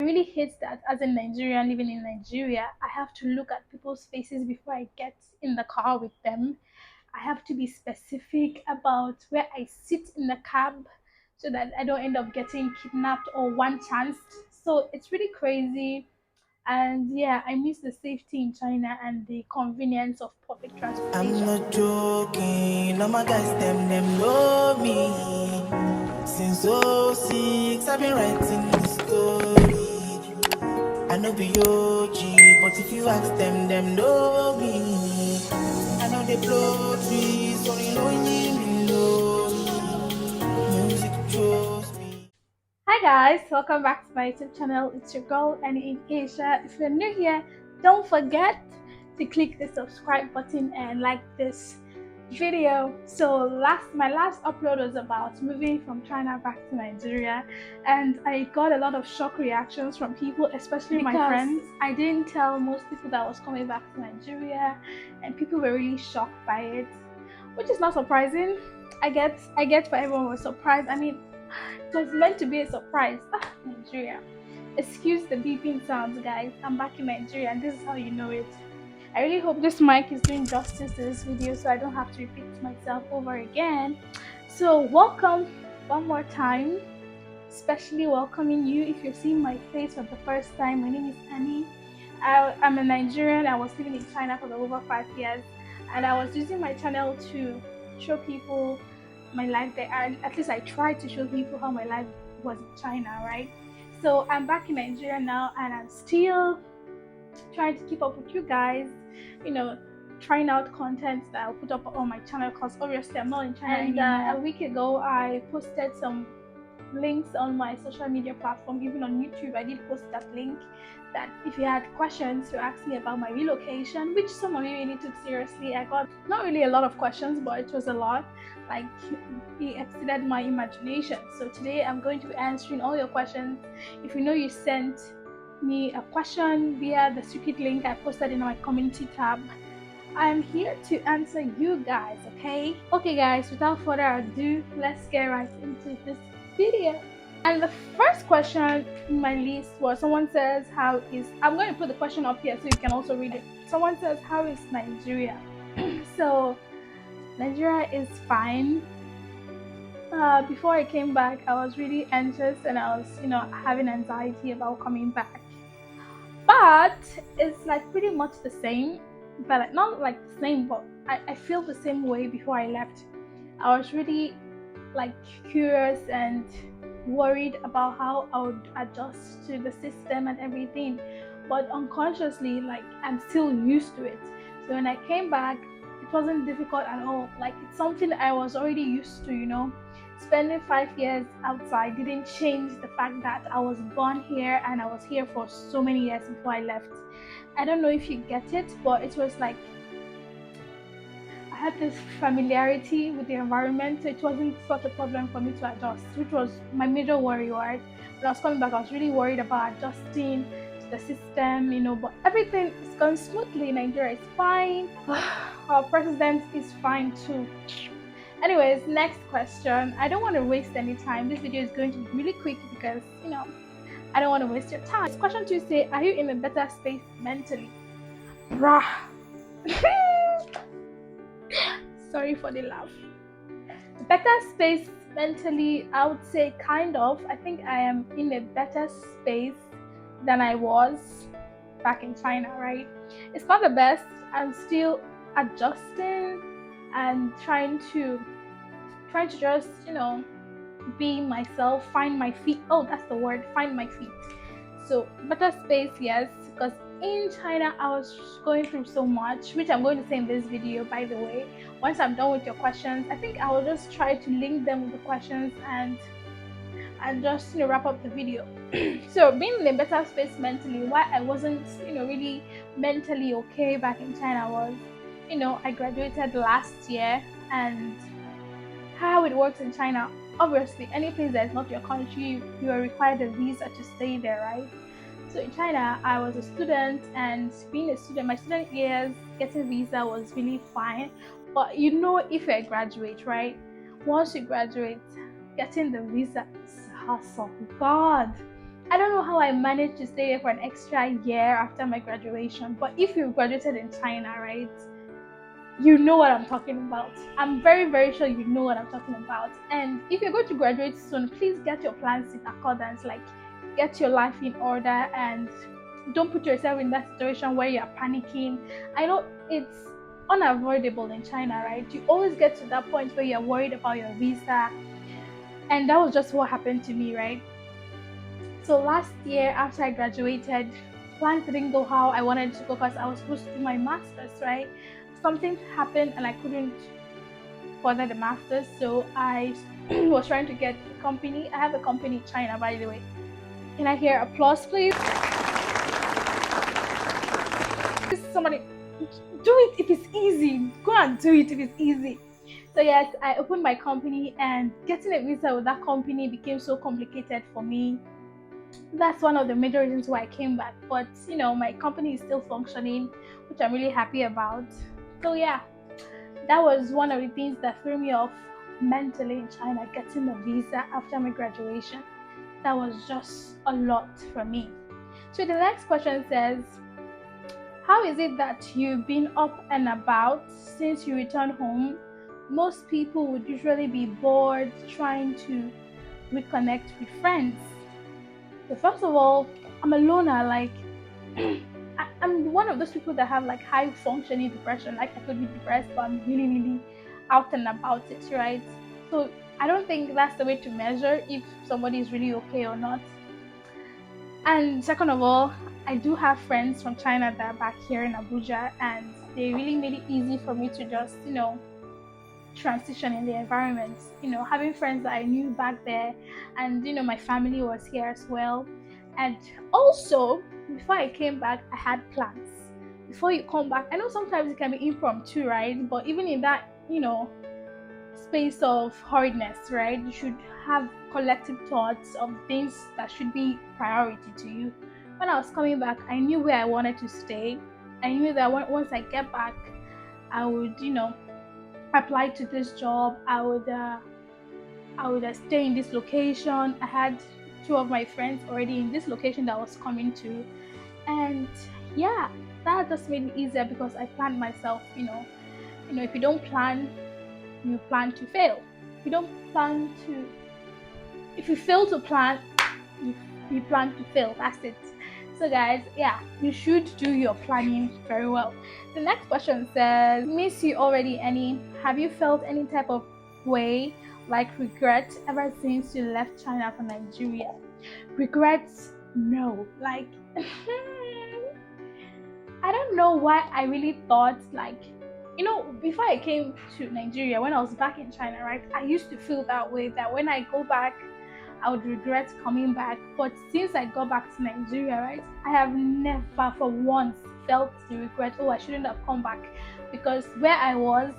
I really hate that as a Nigerian living in Nigeria, I have to look at people's faces before I get in the car with them. I have to be specific about where I sit in the cab so that I don't end up getting kidnapped or one chanced. So it's really crazy. And yeah, I miss the safety in China and the convenience of public I'm transportation. not joking, all my guys, them know me. Since '06, I've been writing this story. I know be OG, but if you ask them know me. I know they blow trees, so you know me low. Music chose me. Hi guys, welcome back to my YouTube channel. It's your girl Annie in Asia. If you're new here, don't forget to click the subscribe button and like this video. So my last upload was about moving from China back to Nigeria, and I got a lot of shock reactions from people, especially my friends. I didn't tell most people that I was coming back to Nigeria, and people were really shocked by it, which is not surprising. I get why everyone was surprised. I mean, it was meant to be a surprise. Nigeria. Excuse the beeping sounds, guys. I'm back in Nigeria, and this is how you know it. I really hope this mic is doing justice to this video so I don't have to repeat myself over again. So, welcome one more time. Especially welcoming you if you're seeing my face for the first time. My name is Annie. I'm a Nigerian. I was living in China for over 5 years, and I was using my channel to show people my life there. And at least I tried to show people how my life was in China, right? So I'm back in Nigeria now, and I'm still trying to keep up with you guys. You know, trying out content that I'll put up on my channel because obviously I'm not in China anymore. And a week ago, I posted some links on my social media platform, even on YouTube. I did post that link that if you had questions to ask me about my relocation, which some of you really took seriously. I got not really a lot of questions, but it was a lot. Like, it exceeded my imagination. So today I'm going to be answering all your questions. If you know you sent me a question via the secret link I posted in my community tab, I'm here to answer you guys, okay? Okay guys, without further ado, let's get right into this video. And the first question in my list was someone says, I'm going to put the question up here so you can also read it. Someone says, how is Nigeria? So Nigeria is fine. Before I came back, I was really anxious and I was, having anxiety about coming back. But it's like pretty much the same, but like, not like the same, but I feel the same way before I left. I was really like curious and worried about how I would adjust to the system and everything, but unconsciously, like, I'm still used to it. So when I came back, it wasn't difficult at all. Like, it's something I was already used to, spending 5 years outside didn't change the fact that I was born here and I was here for so many years before I left. I don't know if you get it, but it was like I had this familiarity with the environment, so it wasn't such a problem for me to adjust, which was my major worry, right? When I was coming back, I was really worried about adjusting to the system, but everything is going smoothly. Nigeria is fine. Our president is fine too. Anyways, next question. I don't want to waste any time. This video is going to be really quick because, I don't want to waste your time. Question 2 say, are you in a better space mentally? Bruh. Sorry for the laugh. Better space mentally, I would say kind of. I think I am in a better space than I was back in China, right? It's not the best. I'm still adjusting and trying to just, be myself, find my feet. Oh, that's the word, find my feet. So better space, yes, because in China I was going through so much, which I'm going to say in this video, by the way. Once I'm done with your questions, I think I will just try to link them with the questions and just wrap up the video. So being in a better space mentally, why I wasn't really mentally okay back in China was, I graduated last year, and how it works in China, obviously any place that is not your country, you are required a visa to stay there, right? So in China, I was a student, and being a student, my student years, getting visa was really fine. But if you're a graduate, right? Once you graduate, getting the visa is a hassle. God, I don't know how I managed to stay there for an extra year after my graduation. But if you graduated in China, right, you know what I'm talking about. I'm very, very sure you know what I'm talking about. And if you're going to graduate soon, please get your plans in accordance. Like, get your life in order and don't put yourself in that situation where you're panicking. I know it's unavoidable in China, right? You always get to that point where you're worried about your visa. And that was just what happened to me, right? So last year, after I graduated, plans didn't go how I wanted to go because I was supposed to do my master's, right? Something happened and I couldn't further the master's, so I was trying to get a company. I have a company in China, by the way. Can I hear applause, please? Somebody, do it if it's easy. Go and do it if it's easy. So yes, I opened my company, and getting a visa with that company became so complicated for me. That's one of the major reasons why I came back. But my company is still functioning, which I'm really happy about. So yeah, that was one of the things that threw me off mentally in China, getting a visa after my graduation. That was just a lot for me. So the next question says, how is it that you've been up and about since you returned home? Most people would usually be bored trying to reconnect with friends. So first of all, I'm a loner. Like, I'm one of those people that have like high functioning depression. Like, I could be depressed, but I'm really, really out and about it, right? So I don't think that's the way to measure if somebody is really okay or not. And second of all, I do have friends from China that are back here in Abuja, and they really made it easy for me to just, transition in the environment. Having friends that I knew back there, and my family was here as well. And also, before I came back, I had plans. Before you come back, I know sometimes it can be impromptu, right? But even in that, space of hurriedness, right, you should have collective thoughts of things that should be priority to you. When I was coming back, I knew where I wanted to stay. I knew that once I get back, I would, apply to this job. I would stay in this location. I had two of my friends already in this location that I was coming to, and yeah, that just made it easier because I planned myself. If you don't plan, you plan to fail. If you don't plan to, if you fail to plan, you plan to fail. That's it. So guys, yeah, you should do your planning very well. The next question says, miss you already, Annie? Have you felt any type of way, like regret, ever since you left China for Nigeria? Regrets? No. Like, I don't know why I really thought, like, before I came to Nigeria, when I was back in China, right, I used to feel that way, that when I go back, I would regret coming back. But since I got back to Nigeria, right, I have never for once felt the regret, oh, I shouldn't have come back. Because where I was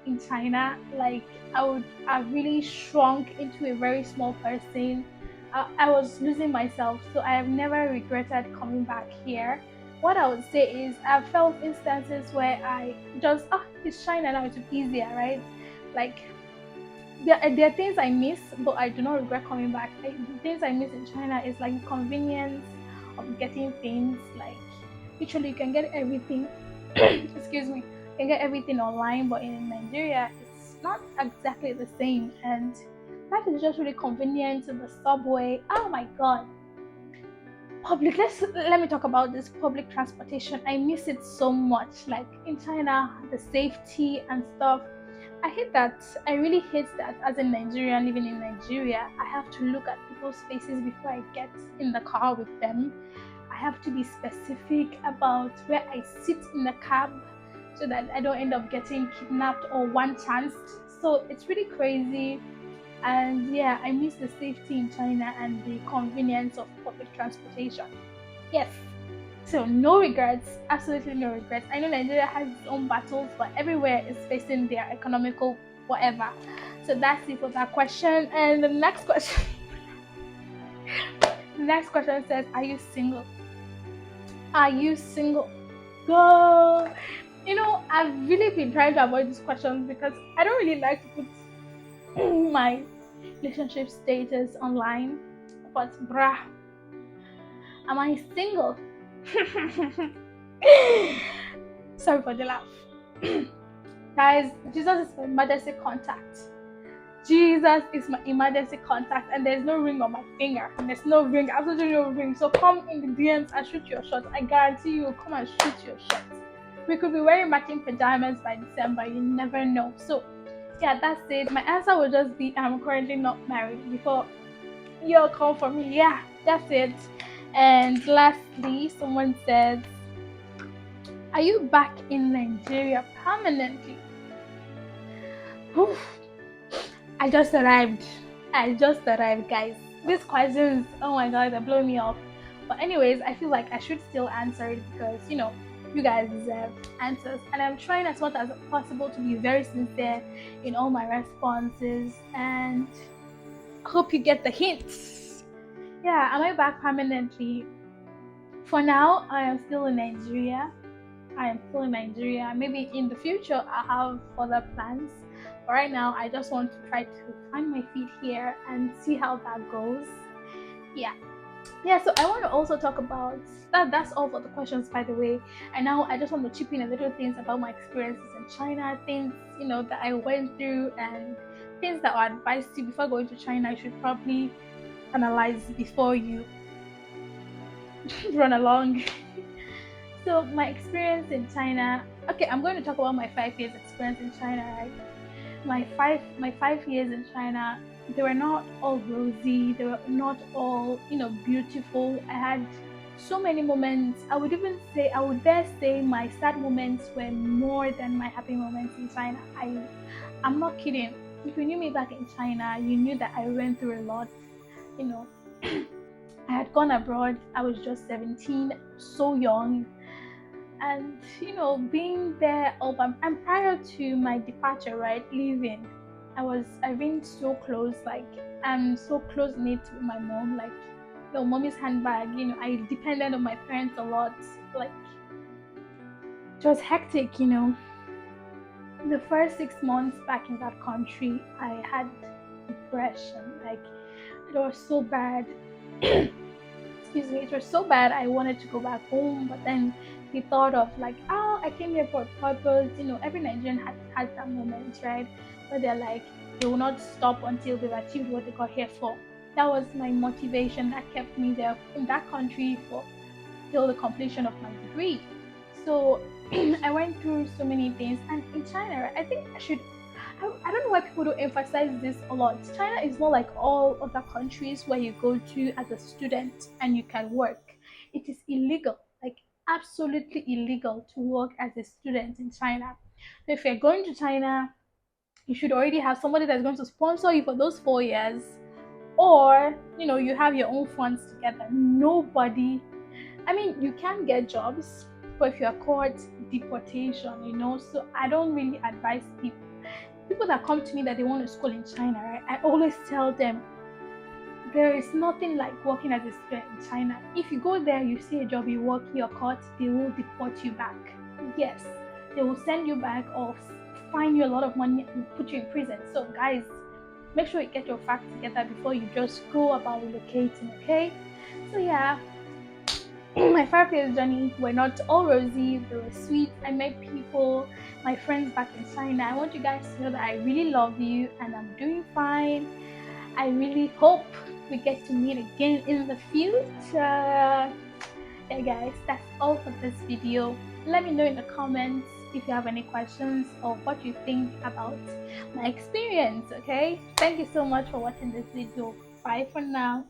in China, like, I would have really shrunk into a very small person. I was losing myself, so I have never regretted coming back here. What I would say is, I've felt instances where I just, it's China now, it's easier, right? Like, there are things I miss, but I do not regret coming back. The things I miss in China is like the convenience of getting things. Like, literally, you can get everything. Excuse me, you can get everything online, but in Nigeria, it's not exactly the same. And life is just really convenient. The subway, oh my god. Let me talk about this public transportation. I miss it so much. Like, in China, the safety and stuff, I hate that. I really hate that. As a Nigerian living in Nigeria, I have to look at people's faces before I get in the car with them. I have to be specific about where I sit in the cab so that I don't end up getting kidnapped or one chanced. So it's really crazy. And yeah, I miss the safety in China and the convenience of public transportation. Yes. So no regrets, absolutely no regrets. I know Nigeria has its own battles, but everywhere is facing their economical whatever. So that's it for that question. And the next question, says, are you single? Are you single? Girl, I've really been trying to avoid these questions because I don't really like to put my relationship status online. But bruh, am I single? Sorry for the laugh. Guys, Jesus is my emergency contact. Jesus is my emergency contact, and there's no ring on my finger. And there's no ring, absolutely no ring. So come in the DMs and shoot your shot. I guarantee you will come and shoot your shot. We could be wearing matching pajamas by December. You never know. So yeah, that's it. My answer will just be I'm currently not married before you'll come for me. Yeah, that's it. And lastly, someone says, are you back in Nigeria permanently? Oof. I just arrived, guys. These questions, oh my god, they're blowing me up. But anyways, I feel like I should still answer it because, you guys deserve answers. And I'm trying as much as possible to be very sincere in all my responses. And I hope you get the hints. Yeah, am I back permanently? For now, I am still in Nigeria. Maybe in the future, I have other plans. But right now, I just want to try to find my feet here and see how that goes. Yeah. So I want to also talk about that. That's all for the questions, by the way. And now I just want to chip in a little things about my experiences in China, things that I went through, and things that I advise you before going to China. You should probably analyze before you run along. So my experience in China. Okay, I'm going to talk about my 5 years experience in China, right? My 5 years in China, they were not all rosy. They were not all beautiful. I had so many moments. I would dare say my sad moments were more than my happy moments in China. I'm not kidding. If you knew me back in China, you knew that I went through a lot. I had gone abroad. I was just 17, so young. And being there and prior to my departure, right, leaving, I've been so close, like I'm so close knit with my mom, like mommy's handbag. I depended on my parents a lot. Like it was hectic. The first 6 months back in that country, I had depression. Like it was so bad. Excuse me, it was so bad. I wanted to go back home, but then the thought of like, I came here for a purpose. Every Nigerian has that moment, right? Where they're like, they will not stop until they've achieved what they got here for. That was my motivation that kept me there in that country till the completion of my degree. So I went through so many things, and in China, I think I don't know why people don't emphasize this a lot. China is not like all other countries where you go to as a student and you can work. It is illegal, like absolutely illegal to work as a student in China. So if you're going to China, you should already have somebody that's going to sponsor you for those 4 years, or you have your own funds together. Nobody, you can get jobs, but if you're caught, deportation. So I don't really advise people that come to me that they want to school in China, right? I always tell them there is nothing like working as a student in China. If you go there, you see a job, you work, you're caught, they will deport you back. Yes, they will send you back or fine you a lot of money and put you in prison. So guys, make sure you get your facts together before you just go about relocating, okay? So yeah, my 5 years journey were not all rosy. They were sweet. I met people, my friends back in China. I want you guys to know that I really love you and I'm doing fine. I really hope we get to meet again in the future. Yeah guys, that's all for this video. Let me know in the comments if you have any questions or what you think about my experience. Okay, thank you so much for watching this video. Bye for now.